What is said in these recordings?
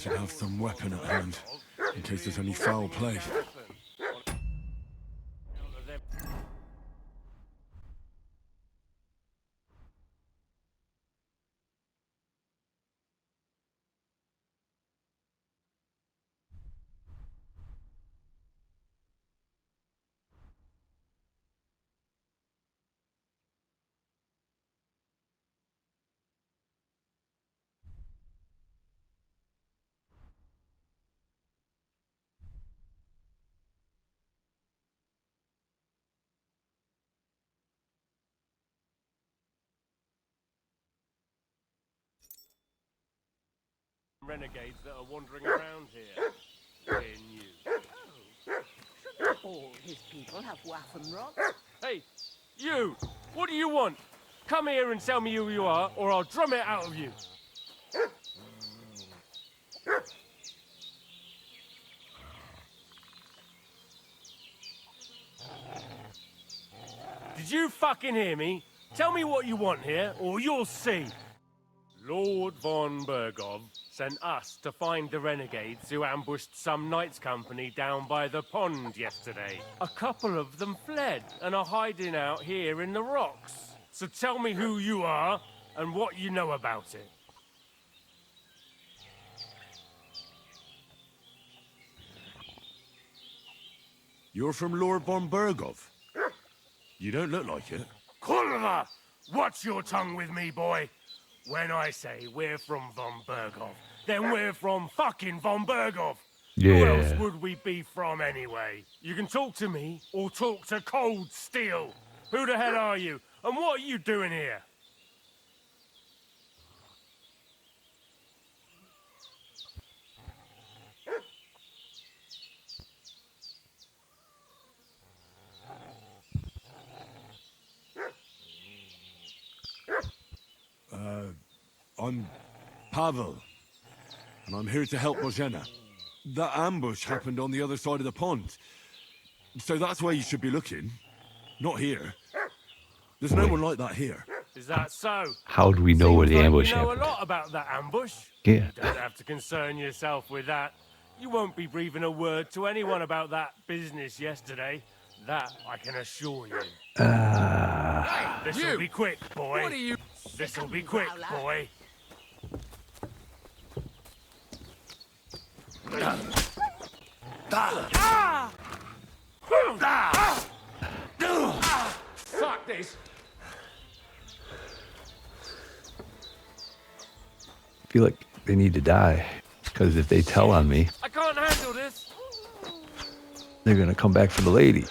should have some weapon at hand, in case there's any foul play. Renegades that are wandering around here. We're new. All his people have waffen rods. Hey, you! What do you want? Come here and tell me who you are, or I'll drum it out of you. Did you fucking hear me? Tell me what you want here, or you'll see. Lord von Bergov sent us to find the renegades who ambushed some knights' company down by the pond yesterday. A couple of them fled and are hiding out here in the rocks. So tell me who you are and what you know about it. You're from Lord von Bergov? You don't look like it. Kulva! Watch your tongue with me, boy. When I say we're from von Bergov, then we're from fucking von Bergov. Yeah. Who else would we be from anyway? You can talk to me or talk to Cold Steel. Who the hell are you? And what are you doing here? I'm Pavel, and I'm here to help Bozhena. That ambush happened on the other side of the pond. So that's where you should be looking, not here. There's no one like that here. Is that so? How do we know Seems where the like ambush you know happened? a lot about that ambush. Yeah. You don't have to concern yourself with that. You won't be breathing a word to anyone about that business yesterday. That I can assure you. This'll be quick, boy. What are you? This'll be quick, boy. Fuck this. I feel like they need to die. Because if they tell on me, I can't handle this. they're going to come back for the lady.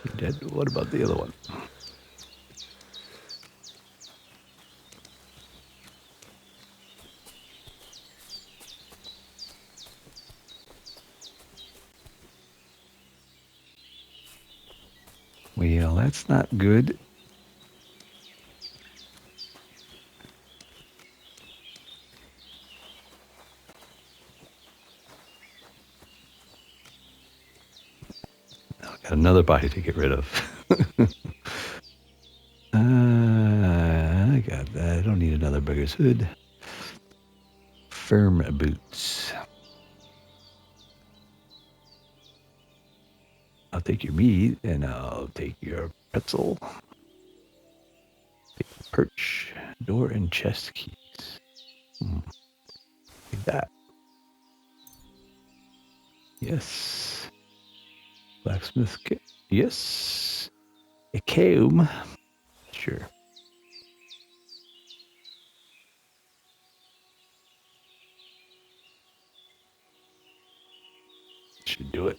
You dead? What about the other one? Well, that's not good. Now I got another body to get rid of. I got that. I don't need another beggar's hood. Firm boots. I'll take your meat, and I'll take your pretzel. Take the perch, door, and chest keys. Take that. Yes. Blacksmith kit. Yes. A comb. Sure. Should do it.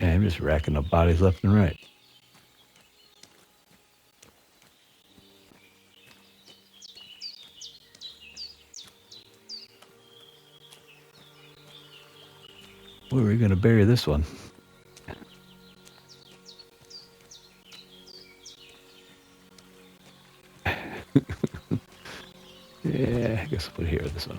And I'm just racking up bodies left and right. Where are we going to bury this one? Yeah, I guess I'll put it here, this one.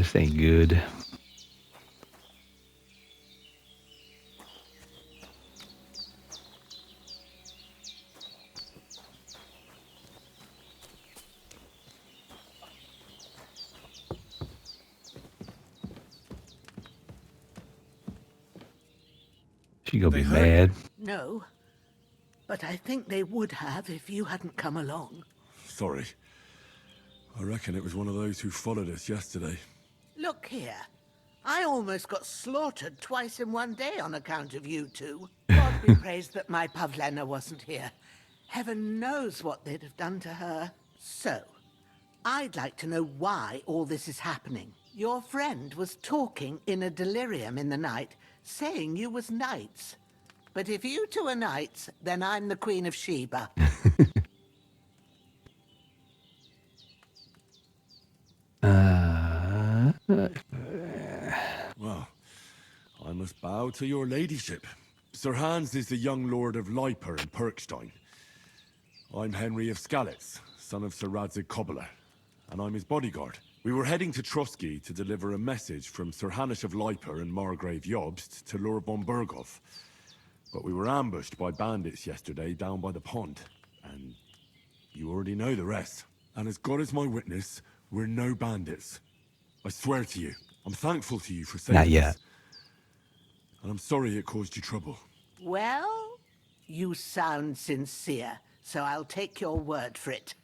this ain't good. She gonna be They heard mad. No, but I think they would have if you hadn't come along. Sorry. I reckon it was one of those who followed us yesterday. Look here. I almost got slaughtered twice in one day on account of you two. God be praised that my Pavlena wasn't here. Heaven knows what they'd have done to her. So, I'd like to know why all this is happening. Your friend was talking in a delirium in the night, saying you was knights. But if you two are knights, then I'm the Queen of Sheba. Well, I must bow to your ladyship. Sir Hans is the young lord of Leiper and Perkstein. I'm Henry of Skalitz, son of Sir Radzig Cobbler, and I'm his bodyguard. We were heading to Trotsky to deliver a message from Sir Hanish of Leiper and Margrave Jobst to Lord von Berghoff. But we were ambushed by bandits yesterday down by the pond, and you already know the rest. And as God is my witness, we're no bandits. I swear to you, I'm thankful to you for saving Not yet. us. And I'm sorry it caused you trouble. Well, you sound sincere, so I'll take your word for it.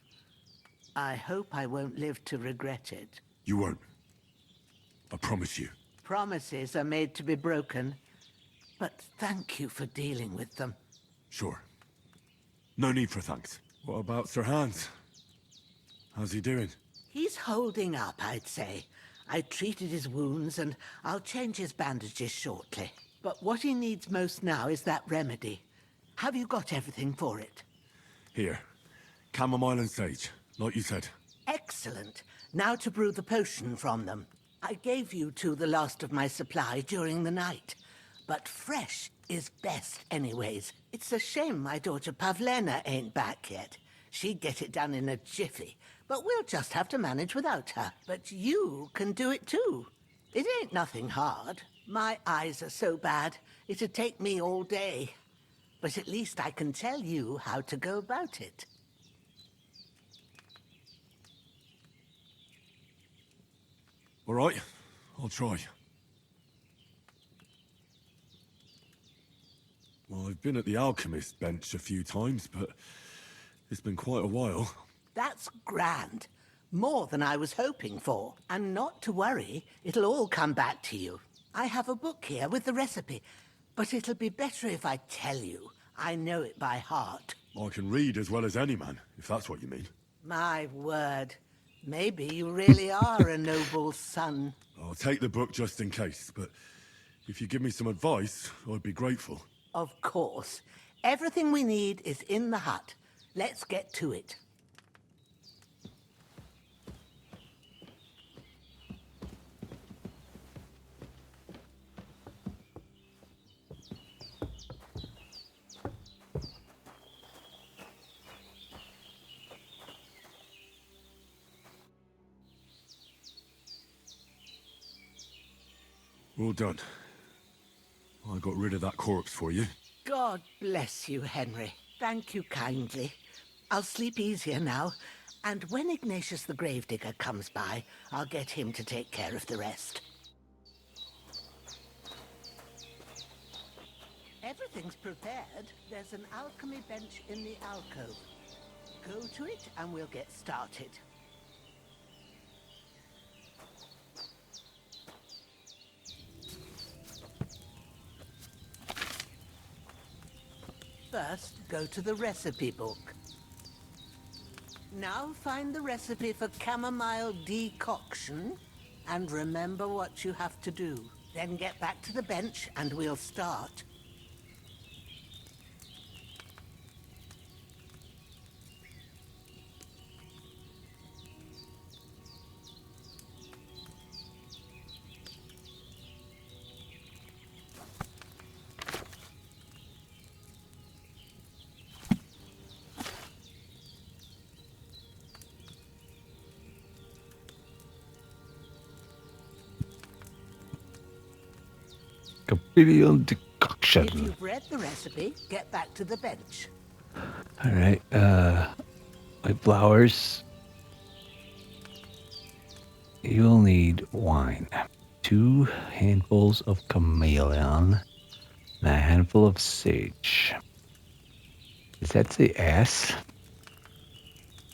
I hope I won't live to regret it. You won't. I promise you. Promises are made to be broken, but thank you for dealing with them. Sure. No need for thanks. What about Sir Hans? How's he doing? He's holding up, I'd say. I treated his wounds, and I'll change his bandages shortly. But what he needs most now is that remedy. Have you got everything for it? Here. Chamomile and sage, like you said. Excellent. Now to brew the potion from them. I gave you two the last of my supply during the night. But fresh is best anyways. It's a shame my daughter Pavlena ain't back yet. She'd get it done in a jiffy, but we'll just have to manage without her. But you can do it too. It ain't nothing hard. My eyes are so bad, it'd take me all day. But at least I can tell you how to go about it. All right, I'll try. Well, I've been at the alchemist bench a few times, but it's been quite a while. That's grand. More than I was hoping for. And not to worry, it'll all come back to you. I have a book here with the recipe, but it'll be better if I tell you. I know it by heart. I can read as well as any man, if that's what you mean. My word. Maybe you really are a noble son. I'll take the book just in case, but if you give me some advice, I'd be grateful. Of course. Everything we need is in the hut. Let's get to it. All done. I got rid of that corpse for you. God bless you, Henry. Thank you kindly. I'll sleep easier now, and when Ignatius the Gravedigger comes by, I'll get him to take care of the rest. Everything's prepared. There's an alchemy bench in the alcove. Go to it and we'll get started. First, go to the recipe book. Now find the recipe for chamomile decoction and remember what you have to do. Then get back to the bench and we'll start. chameleon If decoction. you've read the recipe, get back to the bench. All right. White flowers. You'll need wine. 2 handfuls of chameleon and a handful of sage. Does that say ass?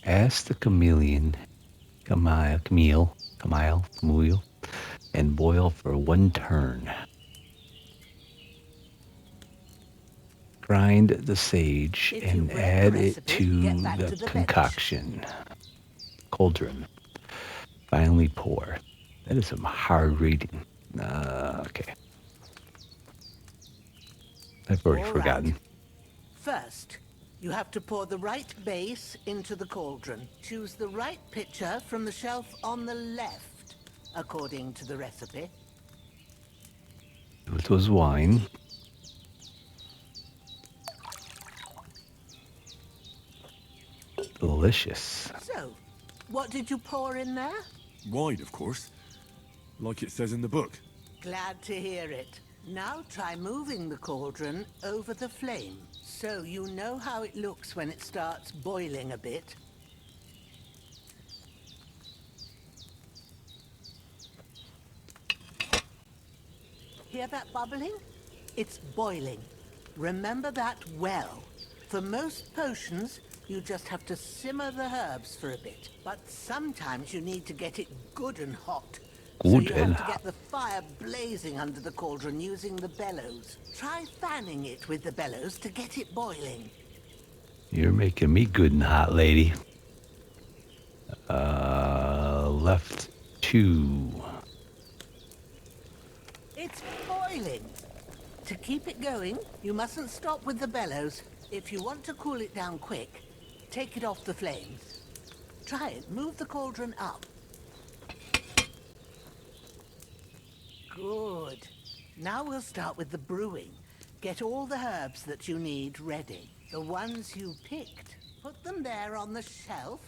Ass the chameleon. Camille, and boil for 1 turn. Grind the sage If and you've read the add it recipe, to get back the to the bench. concoction. Cauldron. Finally pour. That is some hard reading. Okay. I've already All forgotten. right. First, you have to pour the right base into the cauldron. Choose the right pitcher from the shelf on the left, according to the recipe. It was wine. Delicious. So, what did you pour in there? Wine, of course. Like it says in the book. Glad to hear it. Now try moving the cauldron over the flame, so you know how it looks when it starts boiling a bit. Hear that bubbling? It's boiling. Remember that well. For most potions, you just have to simmer the herbs for a bit. But sometimes you need to get it good and hot. So Good you and have to get the fire blazing under the cauldron using the bellows. Try fanning it with the bellows to get it boiling. You're making me good and hot, lady. Left 2. It's boiling. To keep it going, you mustn't stop with the bellows. If you want to cool it down quick, take it off the flames. Try it. Move the cauldron up. Good. Now we'll start with the brewing. Get all the herbs that you need ready. The ones you picked. Put them there on the shelf,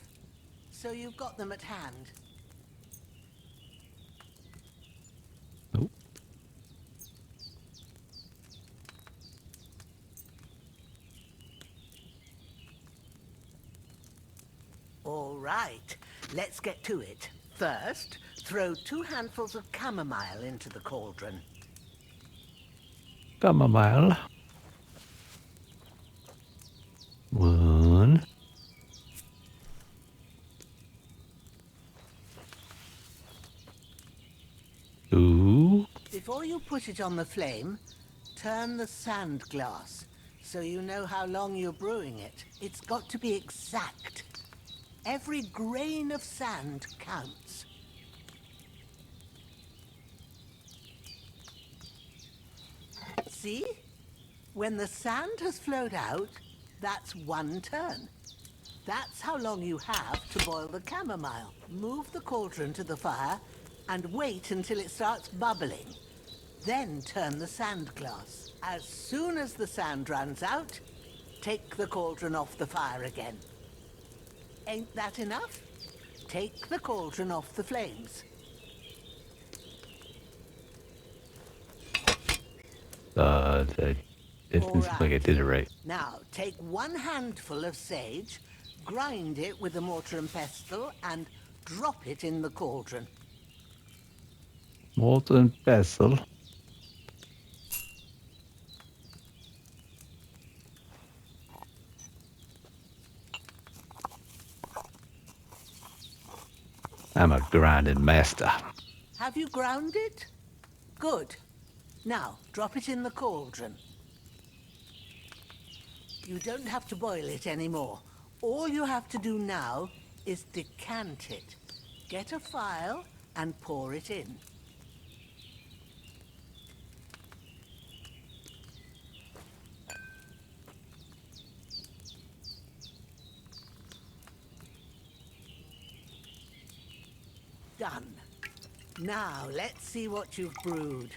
so you've got them at hand. Oh, All right, let's get to it. First, throw 2 handfuls of chamomile into the cauldron. chamomile. 1. 2. Before you put it on the flame, turn the sand glass so you know how long you're brewing it. It's got to be exact. Every grain of sand counts. See? When the sand has flowed out, that's 1 turn. That's how long you have to boil the chamomile. Move the cauldron to the fire and wait until it starts bubbling. Then turn the sand glass. As soon as the sand runs out, take the cauldron off the fire again. Ain't that enough? Take the cauldron off the flames. It didn't seem like I did it right. Now, take 1 handful of sage, grind it with a mortar and pestle, and drop it in the cauldron. Molten pestle. I'm a grinding master. Have you ground it? Good. Now, drop it in the cauldron. You don't have to boil it anymore. All you have to do now is decant it. Get a phial and pour it in. Done. Now, let's see what you've brewed.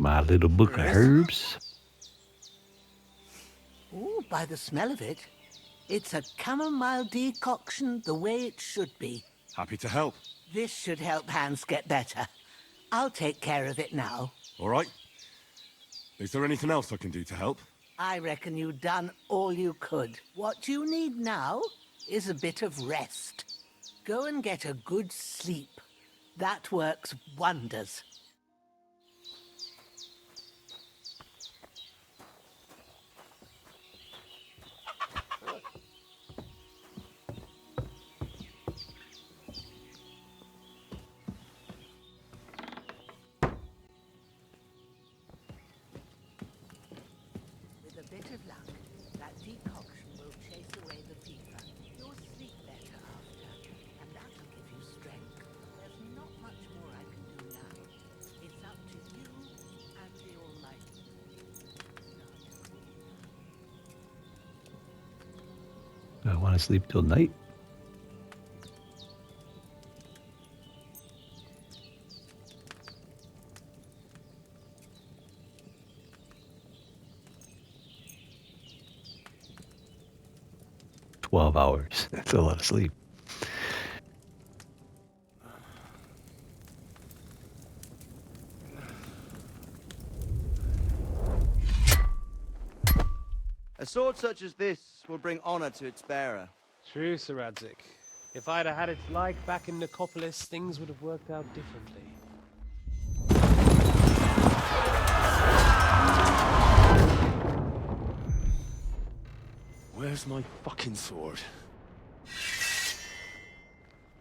my little book of herbs. Ooh, by the smell of it, it's a chamomile decoction the way it should be. Happy to help. This should help Hans get better. I'll take care of it now. All right. Is there anything else I can do to help? I reckon you've done all you could. What you need now is a bit of rest. Go and get a good sleep. That works wonders. With a bit of luck, that decoction will chase away the fever. You'll sleep better after, and that'll give you strength. There's not much more I can do now. It's up to you and the Almighty. Do I want to sleep till night? $12. That's a lot of sleep. A sword such as this will bring honor to its bearer. True, Sir Radzik. If I'd have had its like back in Nicopolis, things would have worked out differently. Where's my fucking sword?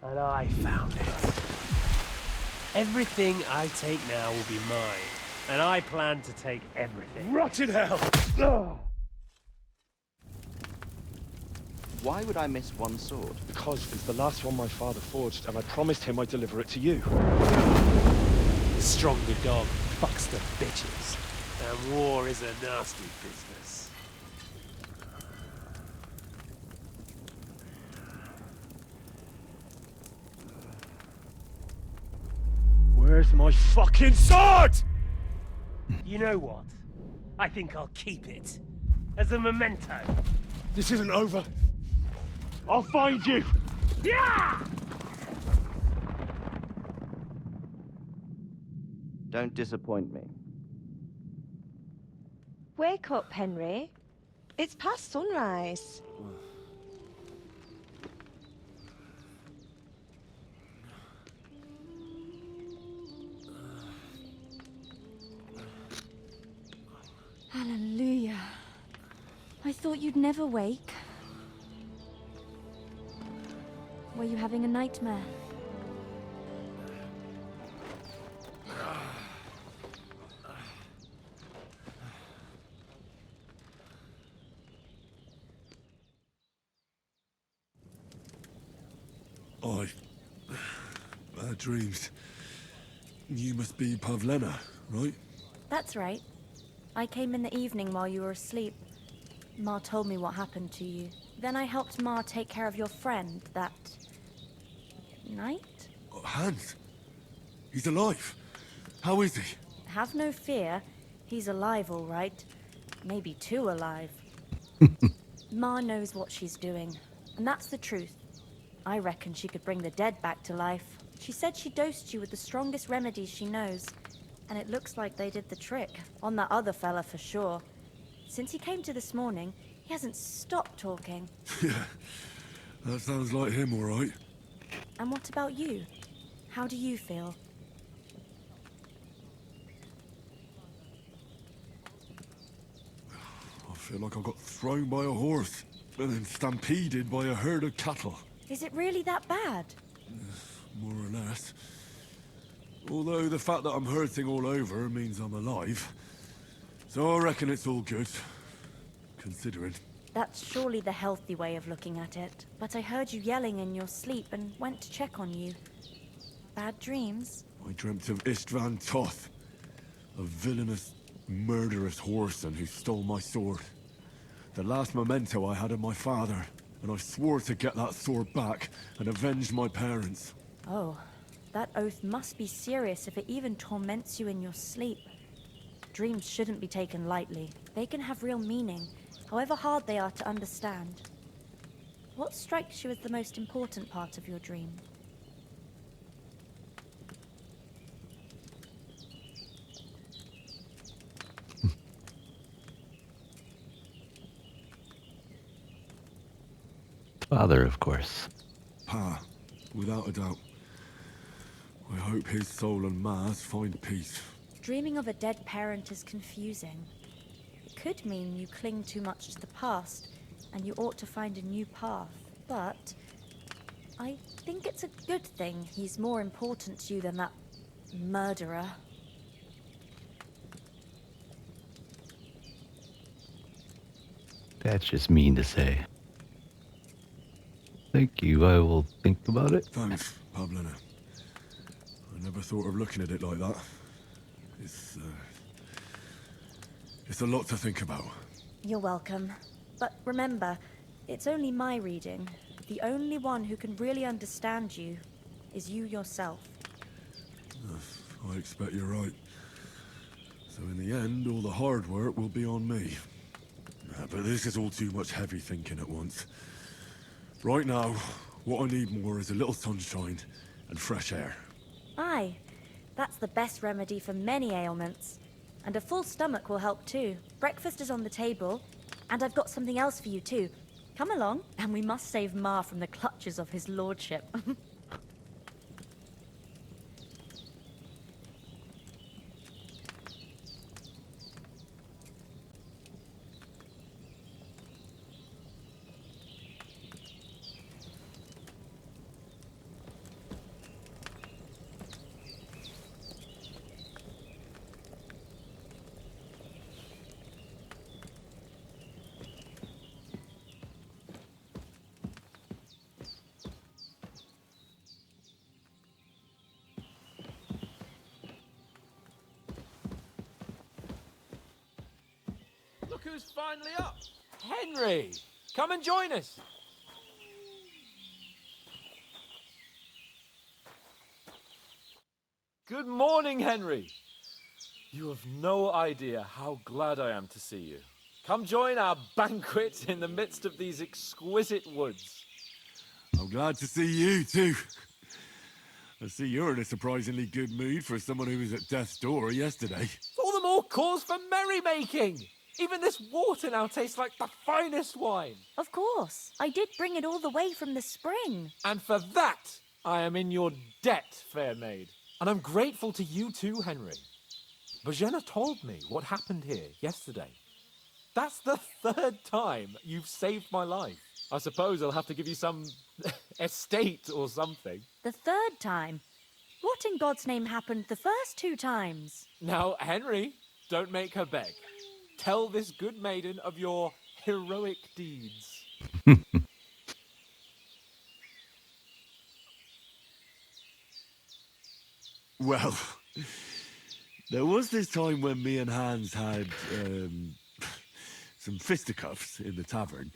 And I found it. Everything I take now will be mine, and I plan to take everything. Rotted hell! Why would I miss one sword? Because it's the last one my father forged, and I promised him I'd deliver it to you. The stronger dog fucks the bitches, and war is a nasty business. Where's my fucking sword? You know what? I think I'll keep it. As a memento. This isn't over. I'll find you! Yeah! Don't disappoint me. Wake up, Henry. It's past sunrise. Hallelujah. I thought you'd never wake. Were you having a nightmare? Bad dreams. You must be Pavlena, right? That's right. I came in the evening while you were asleep. Ma told me what happened to you. Then I helped Ma take care of your friend that night? Oh, Hans. He's alive. How is he? Have no fear. He's alive, all right. Maybe too alive. Ma knows what she's doing, and that's the truth. I reckon she could bring the dead back to life. She said she dosed you with the strongest remedies she knows, and it looks like they did the trick. On that other fella for sure. Since he came to this morning, he hasn't stopped talking. Yeah, that sounds like him, all right. And what about you? How do you feel? I feel like I got thrown by a horse and then stampeded by a herd of cattle. Is it really that bad? More or less. Although the fact that I'm hurting all over means I'm alive. So I reckon it's all good. Considering. That's surely the healthy way of looking at it. But I heard you yelling in your sleep and went to check on you. Bad dreams? I dreamt of Istvan Toth. A villainous, murderous whoreson who stole my sword. The last memento I had of my father. And I swore to get that sword back and avenge my parents. Oh, that oath must be serious if it even torments you in your sleep. Dreams shouldn't be taken lightly. They can have real meaning, however hard they are to understand. What strikes you as the most important part of your dream? Father, of course. Pa, without a doubt. I hope his soul and Ma's find peace. Dreaming of a dead parent is confusing. It could mean you cling too much to the past, and you ought to find a new path. But I think it's a good thing he's more important to you than that murderer. That's just mean to say. Thank you. I will think about it. Thanks, Pavlina. I never thought of looking at it like that. It's a lot to think about. You're welcome. But remember, it's only my reading. The only one who can really understand you is you yourself. I expect you're right. So in the end, all the hard work will be on me. But this is all too much heavy thinking at once. Right now, what I need more is a little sunshine and fresh air. Aye, that's the best remedy for many ailments. And a full stomach will help too. Breakfast is on the table, and I've got something else for you too. Come along, and we must save Ma from the clutches of his lordship. Look who's finally up! Henry! Come and join us! Good morning, Henry! You have no idea how glad I am to see you. Come join our banquet in the midst of these exquisite woods. I'm glad to see you too. I see you're in a surprisingly good mood for someone who was at death's door yesterday. All the more cause for merrymaking! Even this water now tastes like the finest wine. Of course, I did bring it all the way from the spring. And for that, I am in your debt, fair maid. And I'm grateful to you too, Henry. Bojena told me what happened here yesterday. That's the third time you've saved my life. I suppose I'll have to give you some estate or something. The third time? What in God's name happened the first 2 times? Now, Henry, don't make her beg. Tell this good maiden of your heroic deeds. Well, there was this time when me and Hans had some fisticuffs in the tavern,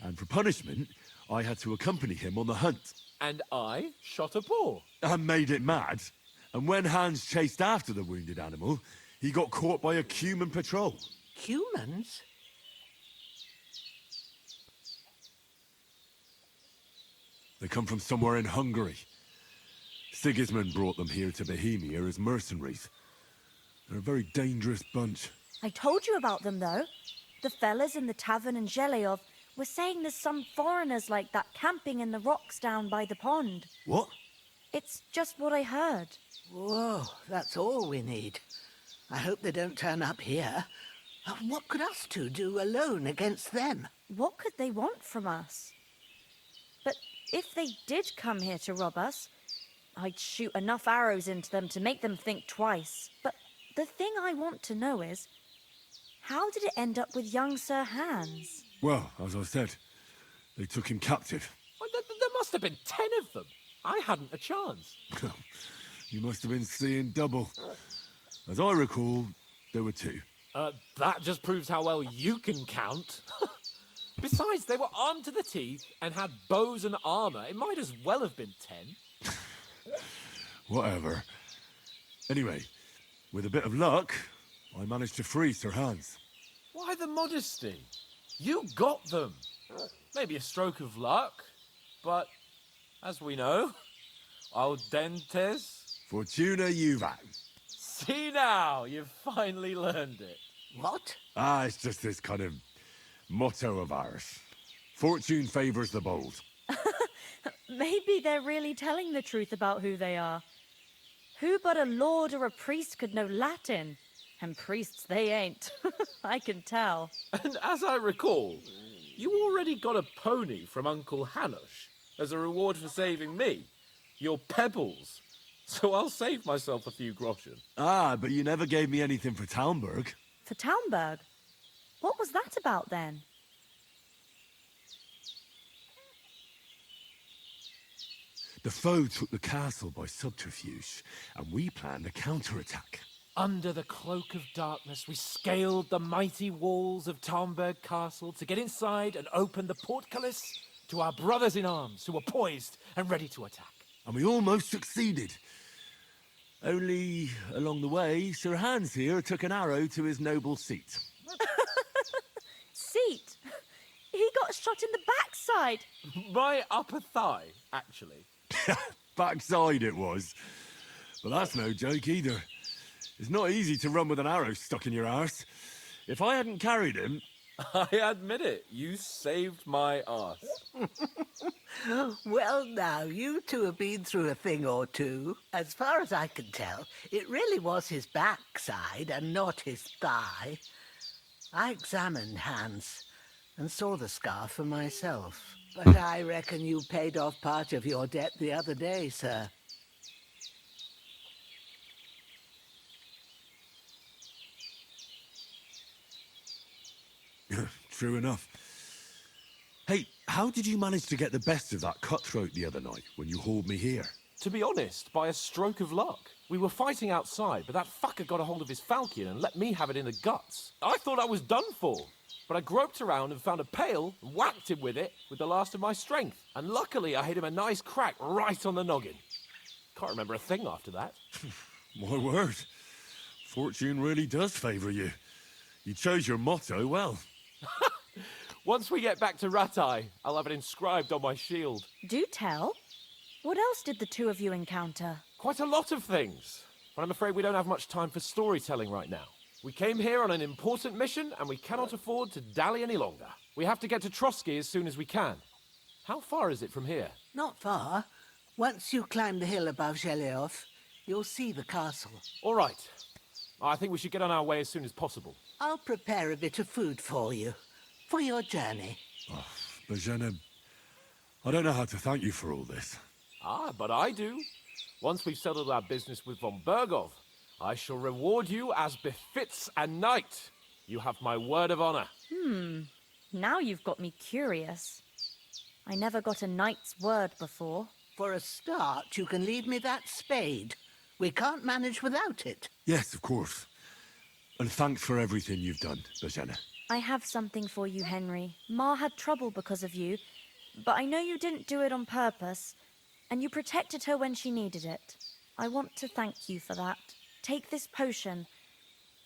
and for punishment, I had to accompany him on the hunt. And I shot a boar. And made it mad. And when Hans chased after the wounded animal, he got caught by a human patrol. Humans? They come from somewhere in Hungary. Sigismund brought them here to Bohemia as mercenaries. They're a very dangerous bunch. I told you about them, though. The fellas in the tavern in Zheleov were saying there's some foreigners like that camping in the rocks down by the pond. What? It's just what I heard. Whoa, that's all we need. I hope they don't turn up here. What could us two do alone against them? What could they want from us? But if they did come here to rob us, I'd shoot enough arrows into them to make them think twice. But the thing I want to know is, how did it end up with young Sir Hans? Well, as I said, they took him captive. Well, there must have been 10 of them. I hadn't a chance. You must have been seeing double. As I recall, there were 2. That just proves how well you can count. Besides, they were armed to the teeth and had bows and armor. It might as well have been 10. Whatever. Anyway, with a bit of luck, I managed to free Sir Hans. Why the modesty? You got them. Maybe a stroke of luck, but as we know, audentes. Fortuna juvat. See now, you've finally learned it. What? Ah, it's just this kind of motto of ours. Fortune favors the bold. Maybe they're really telling the truth about who they are. Who but a lord or a priest could know Latin? And priests they ain't. I can tell. And as I recall, you already got a pony from Uncle Hanush as a reward for saving me. Your pebbles. So I'll save myself a few groschen. Ah, but you never gave me anything for Talmberg. For Townburg? What was that about then? The foe took the castle by subterfuge, and we planned a counterattack. Under the cloak of darkness, we scaled the mighty walls of Talmberg Castle to get inside and open the portcullis to our brothers in arms who were poised and ready to attack. And we almost succeeded. Only, along the way, Sir Hans here took an arrow to his noble seat. Seat? He got shot in the backside. My upper thigh, actually. Backside it was. But that's no joke either. It's not easy to run with an arrow stuck in your arse. If I hadn't carried him... I admit it, you saved my arse. Well, now, you two have been through a thing or two. As far as I can tell, it really was his backside and not his thigh. I examined Hans and saw the scar for myself. But I reckon you paid off part of your debt the other day, sir. True enough. Hey, how did you manage to get the best of that cutthroat the other night when you hauled me here? To be honest, by a stroke of luck. We were fighting outside, but that fucker got a hold of his falchion and let me have it in the guts. I thought I was done for, but I groped around and found a pail and whacked him with it with the last of my strength. And luckily, I hit him a nice crack right on the noggin. Can't remember a thing after that. My word. Fortune really does favour you. You chose your motto well. Once we get back to Ratai, I'll have it inscribed on my shield. Do tell. What else did the two of you encounter? Quite a lot of things, but I'm afraid we don't have much time for storytelling right now. We came here on an important mission, and we cannot afford to dally any longer. We have to get to Trotsky as soon as we can. How far is it from here? Not far. Once you climb the hill above Zheleov, you'll see the castle. All right. I think we should get on our way as soon as possible. I'll prepare a bit of food for you, for your journey. Oh, Bozhena, I don't know how to thank you for all this. Ah, but I do. Once we've settled our business with von Bergov, I shall reward you as befits a knight. You have my word of honor. Now you've got me curious. I never got a knight's word before. For a start, you can leave me that spade. We can't manage without it. Yes, of course. And thanks for everything you've done, Bozhena. I have something for you, Henry. Ma had trouble because of you, but I know you didn't do it on purpose, and you protected her when she needed it. I want to thank you for that. Take this potion.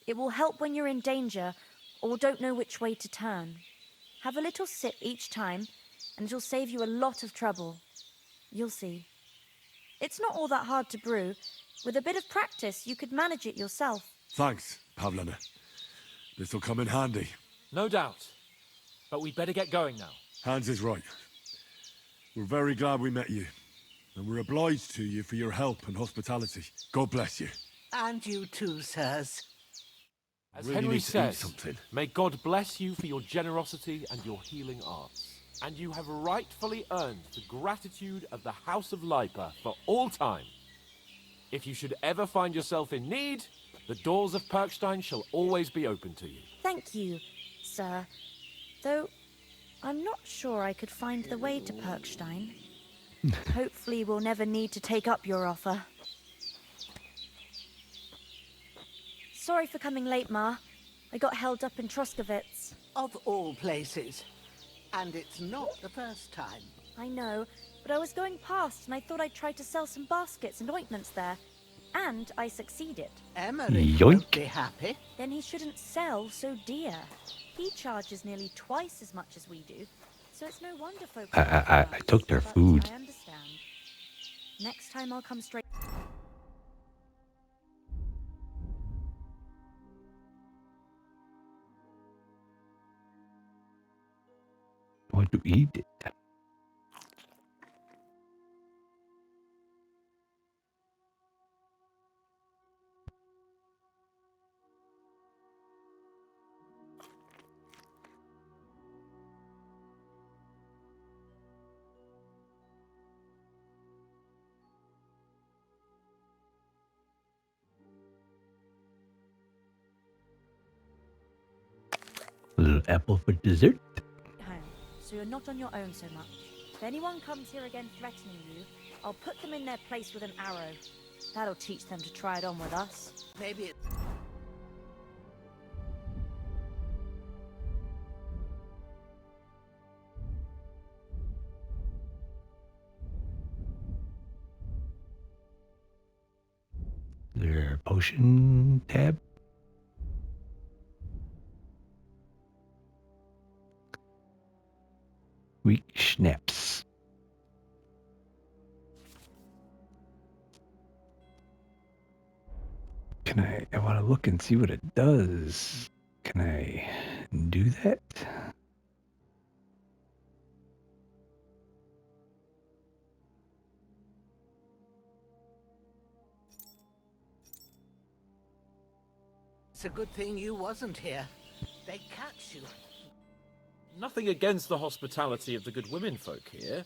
It will help when you're in danger or don't know which way to turn. Have a little sip each time, and it'll save you a lot of trouble. You'll see. It's not all that hard to brew. With a bit of practice, you could manage it yourself. Thanks, Pavlena. This'll come in handy. No doubt. But we better get going now. Hans is right. We're very glad we met you. And we're obliged to you for your help and hospitality. God bless you. And you too, sirs. As Really Henry need to eat says, something. may God bless you for your generosity and your healing arts. And you have rightfully earned the gratitude of the House of Lipa for all time. If you should ever find yourself in need, the doors of Perkstein shall always be open to you. Thank you, sir. Though, I'm not sure I could find the way to Perkstein. Hopefully we'll never need to take up your offer. Sorry for coming late, Ma. I got held up in Troskovitz. Of all places. And it's not the first time. I know, but I was going past and I thought I'd try to sell some baskets and ointments there. And I succeeded. Emery Yoink. won't be happy. Then he shouldn't sell so dear. He charges nearly twice as much as we do, so it's no wonder folks. I took their But food. I understand. Next time I'll come straight. Want to eat it? A little apple for dessert. Home, so you're not on your own so much. If anyone comes here again threatening you, I'll put them in their place with an arrow. That'll teach them to try it on with us. Maybe it's... Their potion tab. Weak schnapps. Can I want to look and see what it does. Can I do that? It's a good thing you wasn't here. They'd catch you. Nothing against the hospitality of the good women folk here,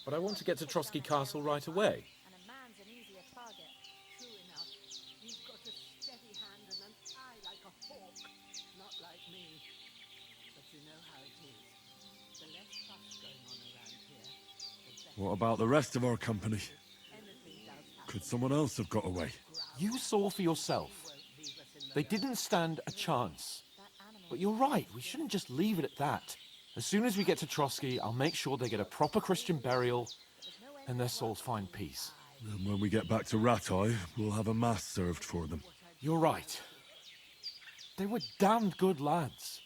but I want to get to Trotsky Castle right away. And a man's an easier target. True enough. You've got a steady hand and an eye like a hawk. Not like me. But you know how it is. The less fuss going on around here, the better. What about the rest of our company? Anything does happen. Could someone else have got away? You saw for yourself. They didn't stand a chance. But you're right, we shouldn't just leave it at that. As soon as we get to Trotsky, I'll make sure they get a proper Christian burial and their souls find peace. And when we get back to Ratai, we'll have a mass served for them. You're right. They were damned good lads.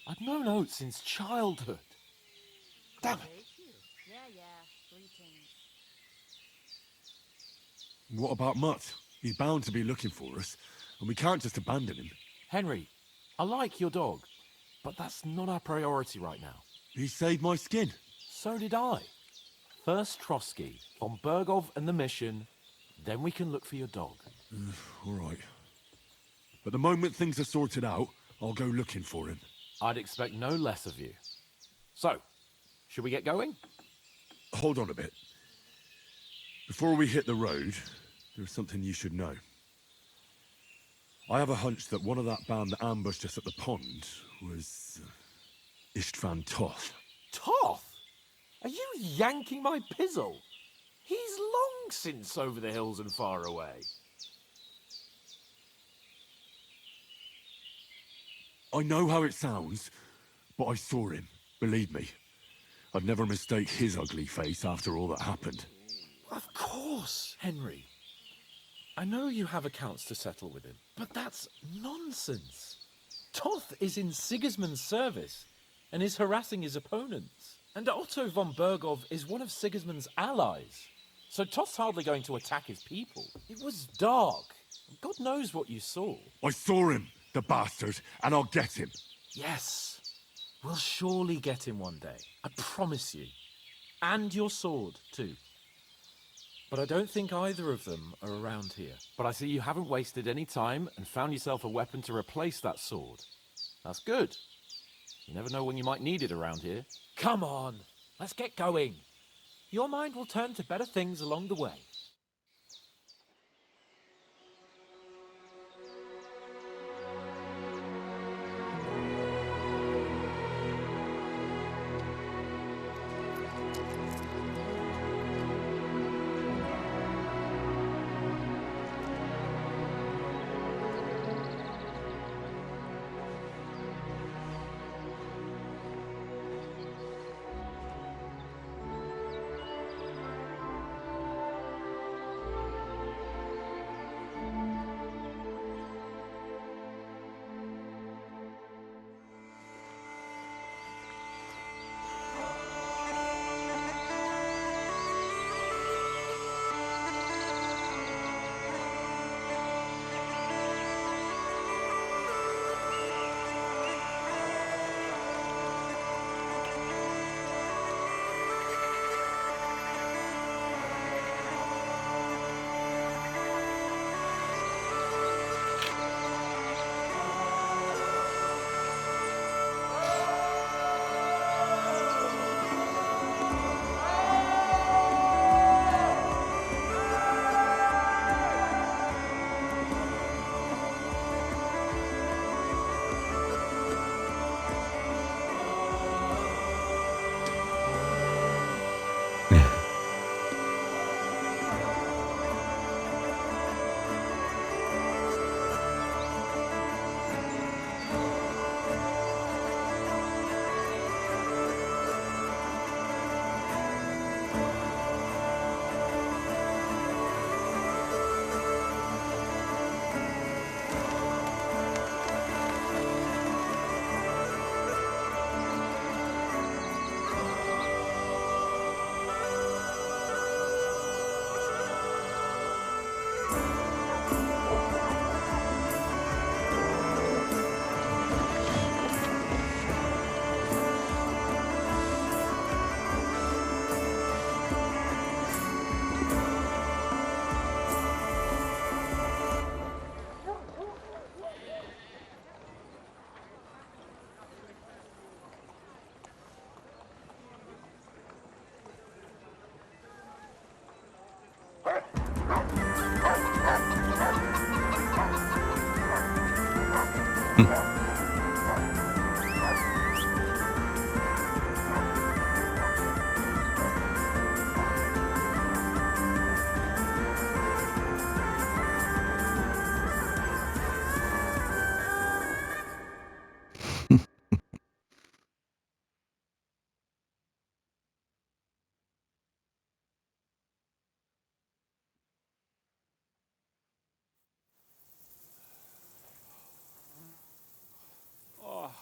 I've known Oates since childhood. Damn it. Yeah, greetings. What about Mutt? He's bound to be looking for us, and we can't just abandon him. Henry, I like your dog, but that's not our priority right now. He saved my skin. So did I. First Trotsky, von Bergov and the mission, then we can look for your dog. All right. But the moment things are sorted out, I'll go looking for him. I'd expect no less of you. So, should we get going? Hold on a bit. Before we hit the road, there's something you should know. I have a hunch that one of that band that ambushed us at the pond was Istvan Toth. Toth? Are you yanking my pizzle? He's long since over the hills and far away. I know how it sounds, but I saw him. Believe me. I'd never mistake his ugly face after all that happened. Of course, Henry. I know you have accounts to settle with him, but that's nonsense. Toth is in Sigismund's service and is harassing his opponents. And Otto von Bergov is one of Sigismund's allies. So Toth's hardly going to attack his people. It was dark. God knows what you saw. I saw him, the bastard, and I'll get him. Yes, we'll surely get him one day. I promise you. And your sword, too. But I don't think either of them are around here. But I see you haven't wasted any time and found yourself a weapon to replace that sword. That's good. You never know when you might need it around here. Come on, let's get going. Your mind will turn to better things along the way.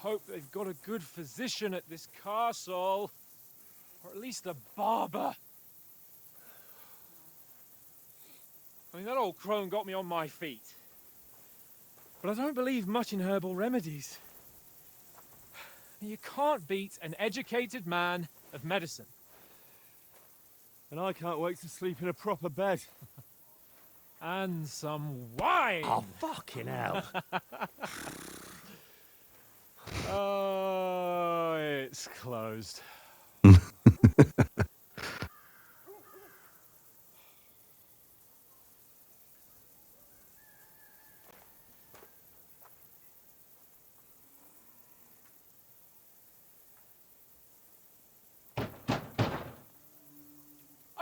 hope they've got a good physician at this castle. Or at least a barber. I mean, that old crone got me on my feet. But I don't believe much in herbal remedies. You can't beat an educated man of medicine. And I can't wait to sleep in a proper bed. And some wine! Oh, fucking hell. Oh, it's closed.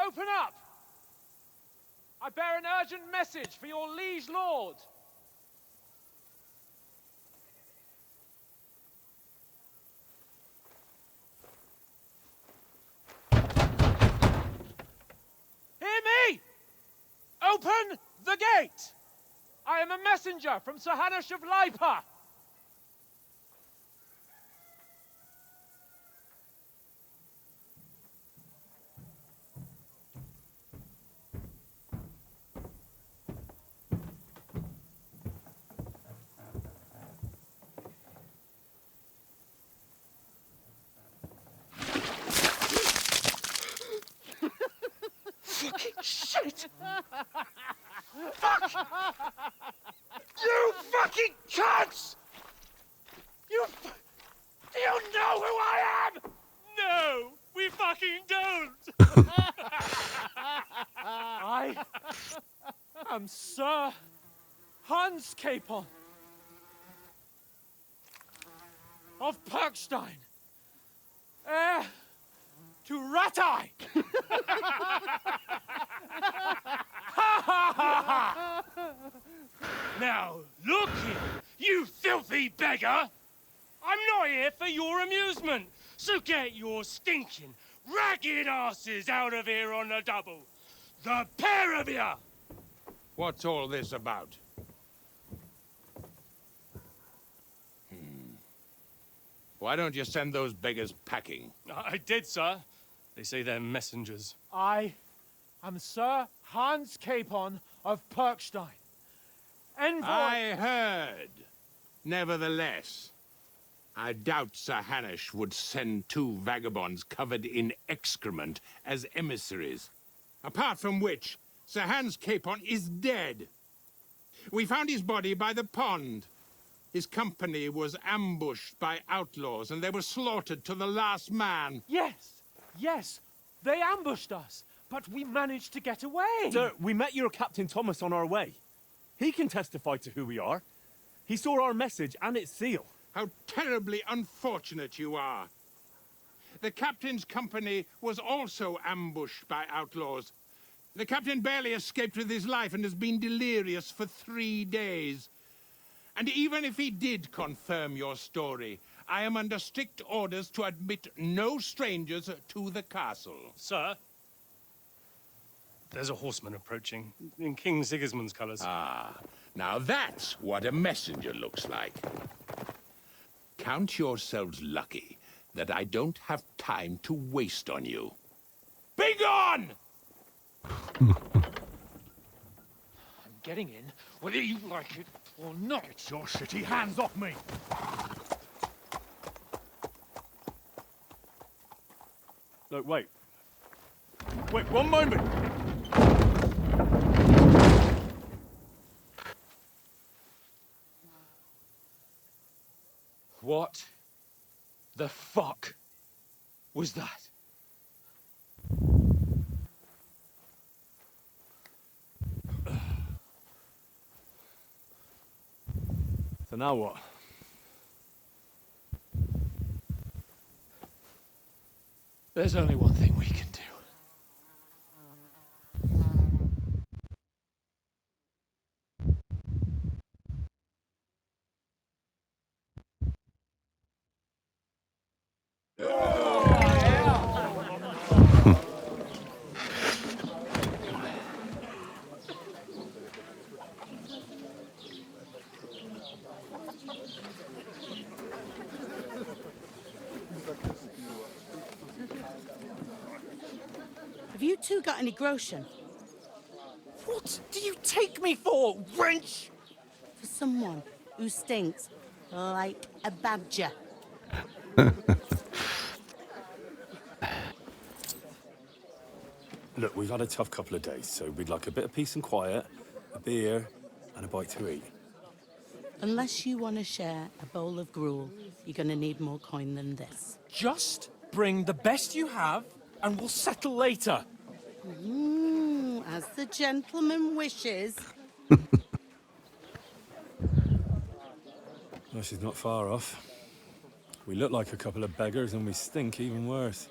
Open up! I bear an urgent message for your liege lord. Hear me! Open the gate! I am a messenger from Sir Hanush of Lipa. Fucking shit! Fuck! You fucking cunts! Do you know who I am? No, we fucking don't! I am Sir Hans Capon of Perkstein, heir to Ratai! Now, look here, you filthy beggar! I'm not here for your amusement, so get your stinking, ragged asses out of here on the double. The pair of you! What's all this about? Why don't you send those beggars packing? I did, sir. They say they're messengers. I am Sir Hans Capon of Perkstein. Envoy... I heard. Nevertheless, I doubt Sir Hanush would send two vagabonds covered in excrement as emissaries. Apart from which, Sir Hans Capon is dead. We found his body by the pond. His company was ambushed by outlaws, and they were slaughtered to the last man. Yes, they ambushed us, but we managed to get away. Sir, we met your Captain Thomas on our way. He can testify to who we are. He saw our message and its seal. How terribly unfortunate you are. The captain's company was also ambushed by outlaws. The captain barely escaped with his life and has been delirious for 3 days. And even if he did confirm your story, I am under strict orders to admit no strangers to the castle. Sir, there's a horseman approaching in King Sigismund's colours. Ah, now that's what a messenger looks like. Count yourselves lucky that I don't have time to waste on you. Be gone! I'm getting in, whether you like it or not. Get your shitty hands off me! Look, wait. Wait, one moment! What the fuck was that? So now what? There's only one thing we can do. Have you two got any groschen? What do you take me for, wench? For someone who stinks like a badger. Look, we've had a tough couple of days, so we'd like a bit of peace and quiet, a beer, and a bite to eat. Unless you want to share a bowl of gruel, you're going to need more coin than this. Just bring the best you have, and we'll settle later. As the gentleman wishes. Well, she's not far off. We look like a couple of beggars, and we stink even worse.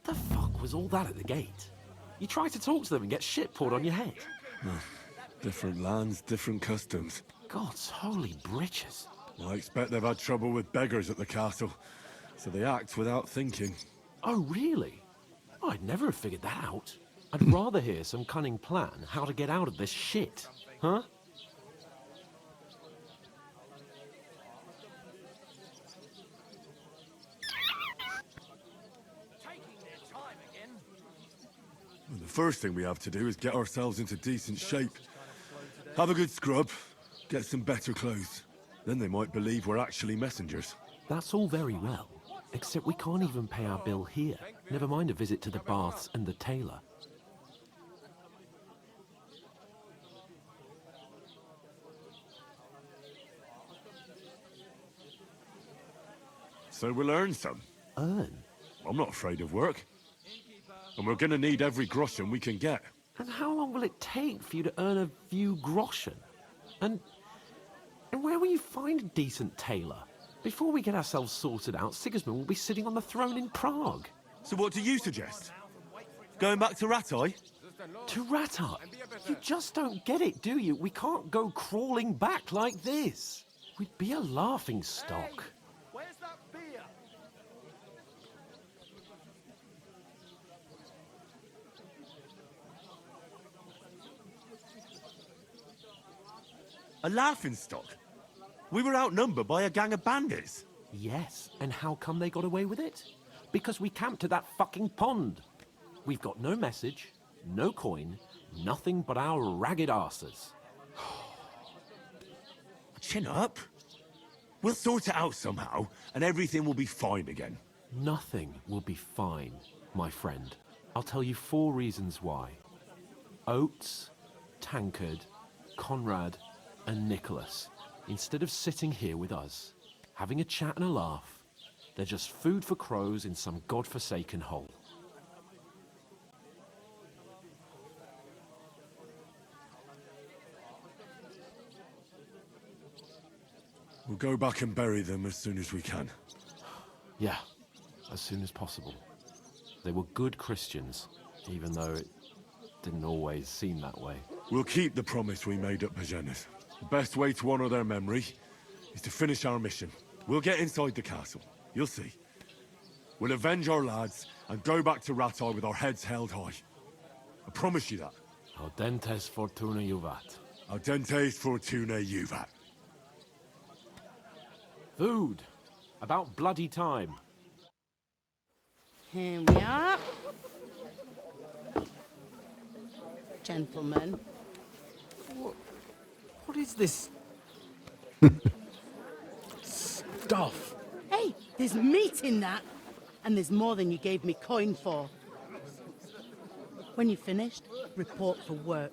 What the fuck was all that at the gate? You try to talk to them and get shit poured on your head. Different lands, different customs. God's holy britches. I expect they've had trouble with beggars at the castle, so they act without thinking. Oh, really? I'd never have figured that out. I'd rather hear some cunning plan how to get out of this shit. Huh? Well, the first thing we have to do is get ourselves into decent shape. Have a good scrub, get some better clothes. Then they might believe we're actually messengers. That's all very well, except we can't even pay our bill here. Never mind a visit to the baths and the tailor. So we'll earn some. Earn? I'm not afraid of work. And we're gonna need every groschen we can get. And how long will it take for you to earn a few groschen? And where will you find a decent tailor? Before we get ourselves sorted out, Sigismund will be sitting on the throne in Prague. So what do you suggest? Going back to Ratai? To Ratai? You just don't get it, do you? We can't go crawling back like this. We'd be a laughing stock. Where's that beer? A laughingstock? We were outnumbered by a gang of bandits. Yes, and how come they got away with it? Because we camped at that fucking pond. We've got no message, no coin, nothing but our ragged arses. Chin up. We'll sort it out somehow, and everything will be fine again. Nothing will be fine, my friend. I'll tell you 4 reasons why. Oates, Tankard, Conrad, and Nicholas, instead of sitting here with us, having a chat and a laugh, they're just food for crows in some godforsaken hole. We'll go back and bury them as soon as we can. Yeah, as soon as possible. They were good Christians, even though it didn't always seem that way. We'll keep the promise we made at Bajena's. The best way to honor their memory is to finish our mission. We'll get inside the castle. You'll see. We'll avenge our lads and go back to Ratai with our heads held high. I promise you that. Audentes fortuna juvat. Audentes fortuna juvat. Food. About bloody time. Here we are. Gentlemen. What is this stuff? Hey, there's meat in that. And there's more than you gave me coin for. When you're finished, report for work.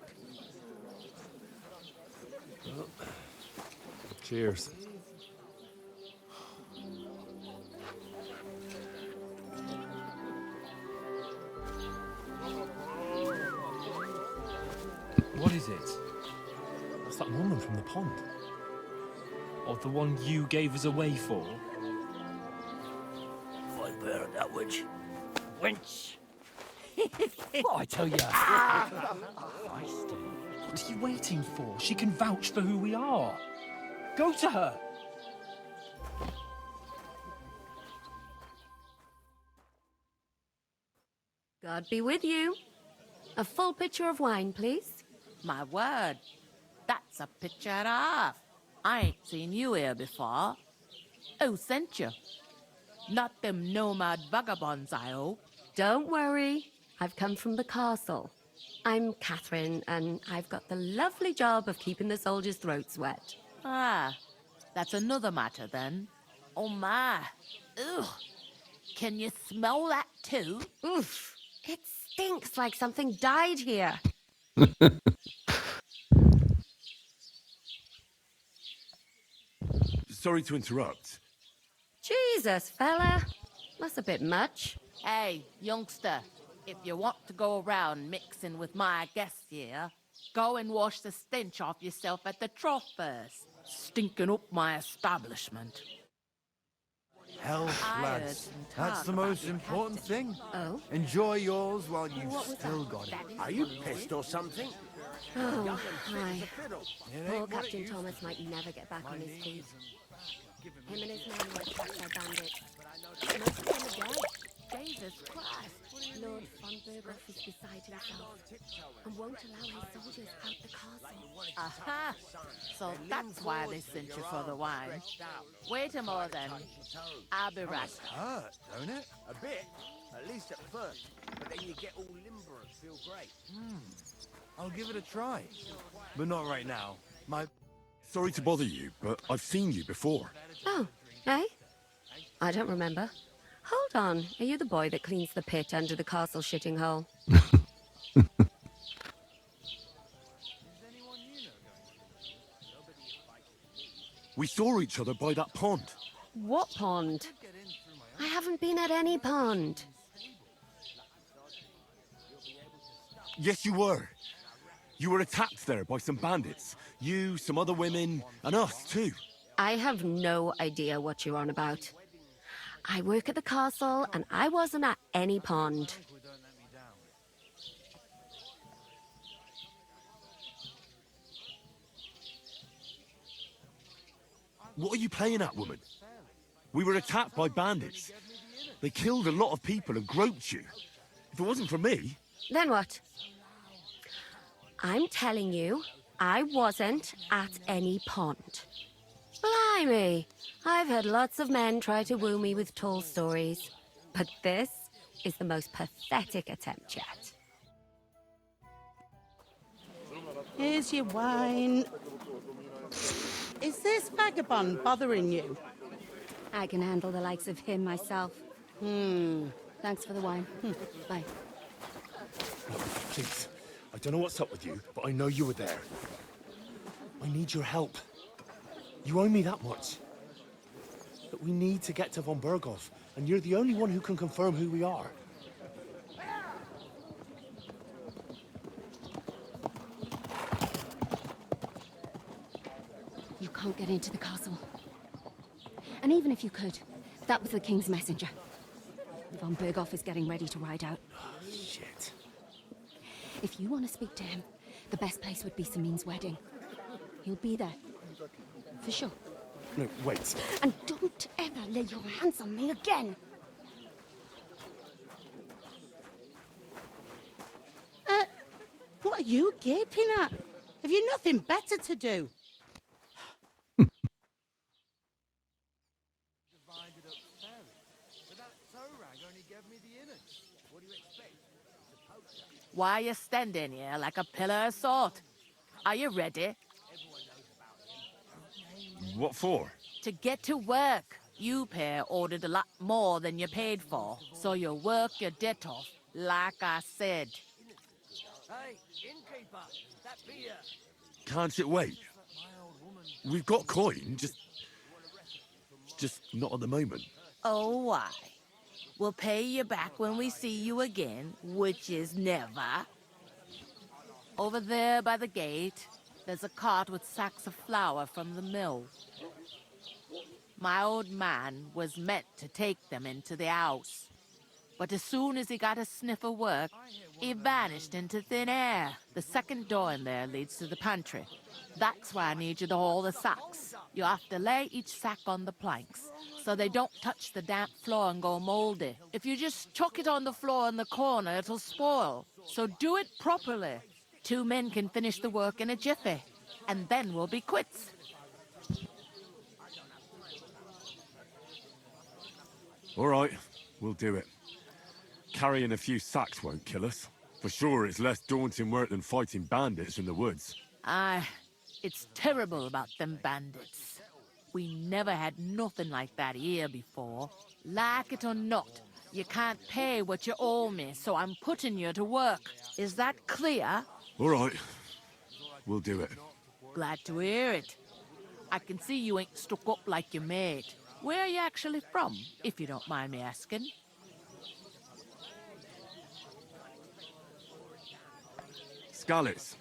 Cheers. What is it? That's that woman from the pond. Or the one you gave us away for? I bear that witch. Wench! What I tell you? What are you waiting for? She can vouch for who we are. Go to her. God be with you. A full pitcher of wine, please. My word, that's a picture and a half. I ain't seen you here before. Who sent you? Not them nomad vagabonds, I hope. Don't worry. I've come from the castle. I'm Catherine, and I've got the lovely job of keeping the soldiers' throats wet. Ah, that's another matter then. Oh my. Ugh. Can you smell that too? Oof. It stinks like something died here. Sorry to interrupt. Jesus, fella. That's a bit much. Hey, youngster, if you want to go around mixing with my guests here, go and wash the stench off yourself at the trough first. Stinking up my establishment. Health, I heard lads. some That's talk the about most your important thing. Oh? Enjoy yours while you've still got it. Are you pissed or something? Oh, hi. It Poor ain't what it Captain used Thomas might never get back on his feet. Him and his men were attacked by bandits. Most of them are dead. Jesus Christ. Lord von Berghoff is beside himself and won't allow his soldiers out the castle. Aha! So that's why they sent you for the wine. Wait a moment then. I'll be right back. hurt, don't it? A bit, at least at first. But then you get all limber and feel great. I'll give it a try. But not right now. Sorry to bother you, but I've seen you before. Oh, eh? I don't remember. Hold on, are you the boy that cleans the pit under the castle shitting hole? We saw each other by that pond. What pond? I haven't been at any pond. Yes, you were. You were attacked there by some bandits. You, some other women, and us too. I have no idea what you're on about. I work at the castle, and I wasn't at any pond. What are you playing at, woman? We were attacked by bandits. They killed a lot of people and groped you. If it wasn't for me... Then what? I'm telling you, I wasn't at any pond. Blimey! I've had lots of men try to woo me with tall stories, but this is the most pathetic attempt yet. Here's your wine. Is this vagabond bothering you? I can handle the likes of him myself. Thanks for the wine. Bye. Please, I don't know what's up with you, but I know you were there. I need your help. You owe me that much. But we need to get to von Berghoff, and you're the only one who can confirm who we are. You can't get into the castle. And even if you could, that was the king's messenger. Von Berghoff is getting ready to ride out. Shit. If you want to speak to him, the best place would be Samin's wedding. He'll be there. For sure. No, wait. And don't ever lay your hands on me again! What are you gaping at? Have you nothing better to do? Why are you standing here like a pillar of salt? Are you ready? What for? To get to work. You pair ordered a lot more than you paid for, so you work your debt off, like I said. Hey, innkeeper, that beer. Can't it wait? We've got coin, just not at the moment. Oh, why? We'll pay you back when we see you again, which is never. Over there by the gate, there's a cart with sacks of flour from the mill. My old man was meant to take them into the house. But as soon as he got a sniff of work, he vanished into thin air. The second door in there leads to the pantry. That's why I need you to haul the sacks. You have to lay each sack on the planks, so they don't touch the damp floor and go moldy. If you just chuck it on the floor in the corner, it'll spoil. So do it properly. 2 men can finish the work in a jiffy, and then we'll be quits. All right, we'll do it. Carrying a few sacks won't kill us. For sure, it's less daunting work than fighting bandits in the woods. Aye, it's terrible about them bandits. We never had nothing like that here before. Like it or not, you can't pay what you owe me, so I'm putting you to work. Is that clear? All right, we'll do it. Glad to hear it. I can see you ain't stuck up like your mate. Where are you actually from, if you don't mind me asking? Scallops.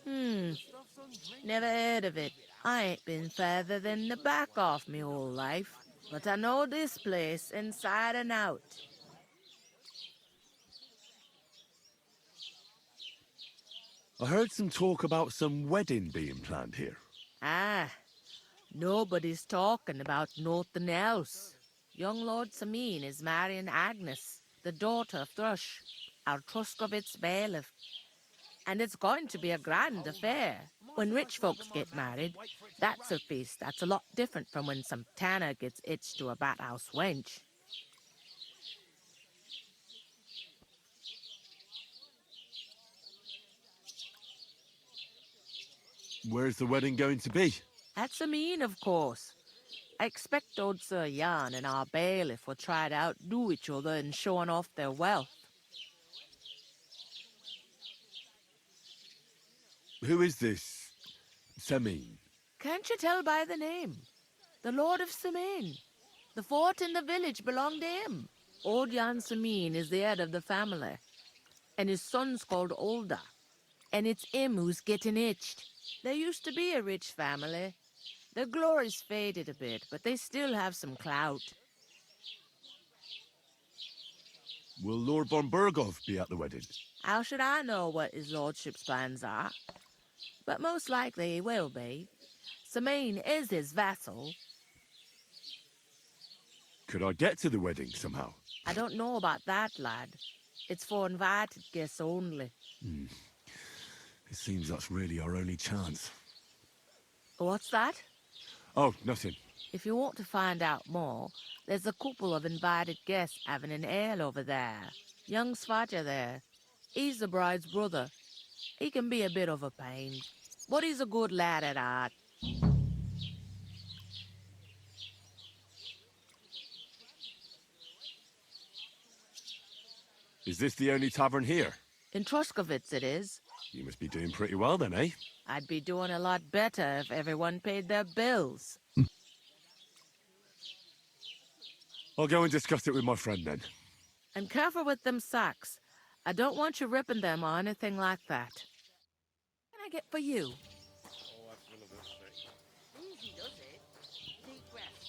Never heard of it. I ain't been further than the back off me whole life, but I know this place inside and out. I heard some talk about some wedding being planned here. Ah, nobody's talking about nothing else. Young Lord Samin is marrying Agnes, the daughter of Thrush, our Truscovitz bailiff. And it's going to be a grand affair. When rich folks get married, that's a feast that's a lot different from when some tanner gets hitched to a bathouse wench. Where's the wedding going to be? At Samin, of course. I expect old Sir Jan and our bailiff will try to outdo each other in showing off their wealth. Who is this Semin? Can't you tell by the name? The Lord of Samin. The fort in the village belonged to him. Old Jan Samin is the head of the family, and his son's called Olda. And it's him who's getting itched. There used to be a rich family. Their glory's faded a bit, but they still have some clout. Will Lord von Burgov be at the wedding? How should I know what his lordship's plans are? But most likely he will be. Samin is his vassal. Could I get to the wedding somehow? I don't know about that, lad. It's for invited guests only. It seems that's really our only chance. What's that? Oh, nothing. If you want to find out more, there's a couple of invited guests having an ale over there. Young Svaja there. He's the bride's brother. He can be a bit of a pain, but he's a good lad at heart. Is this the only tavern here? In Truscovitz it is. You must be doing pretty well then, eh? I'd be doing a lot better if everyone paid their bills. I'll go and discuss it with my friend then. And careful with them sacks. I don't want you ripping them or anything like that. What can I get for you?